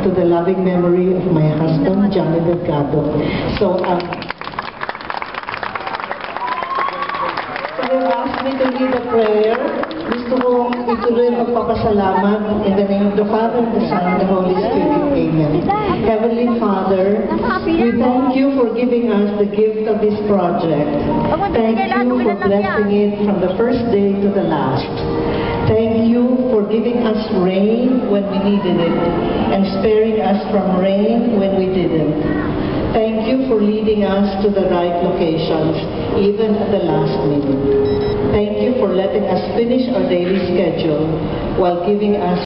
To the loving memory of my husband, Johnny Delgado. So, they asked me to lead a prayer. Gusto kong ituloy magpapasalamat in the name of the Father, the Son, and the Holy Spirit. Amen. Heavenly Father, we thank you for giving us the gift of this project. Thank you for blessing it from the first day to the last. Thank you for giving us rain when we needed it and sparing us from rain when we didn't. Thank you for leading us to the right locations, even at the last minute. Thank you for letting us finish our daily schedule while giving us